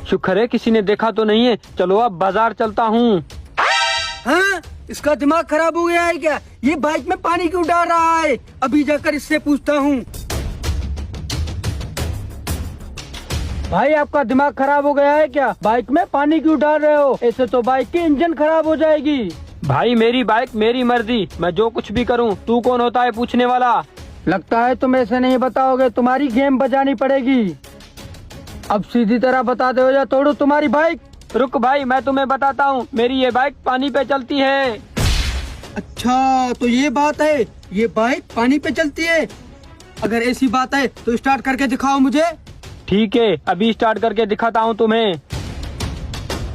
शुक्र है किसी ने देखा तो नहीं है। चलो अब बाजार चलता हूँ। हाँ, इसका दिमाग खराब हो गया है क्या? ये बाइक में पानी क्यों डाल रहा है? अभी जाकर इससे पूछता हूँ। भाई, आपका दिमाग खराब हो गया है क्या? बाइक में पानी क्यों डाल रहे हो? ऐसे तो बाइक की इंजन खराब हो जाएगी। भाई मेरी बाइक मेरी मर्जी, मैं जो कुछ भी करूँ। तू कौन होता है पूछने वाला? लगता है तुम ऐसे नहीं बताओगे, तुम्हारी गेम बजानी पड़ेगी। अब सीधी तरह बता दो या तोड़ू तुम्हारी बाइक। रुक भाई, मैं तुम्हें बताता हूँ। मेरी ये बाइक पानी पे चलती है। अच्छा, तो ये बात है, ये बाइक पानी पे चलती है। अगर ऐसी बात है तो स्टार्ट करके दिखाओ मुझे। ठीक है, अभी स्टार्ट करके दिखाता हूँ तुम्हें।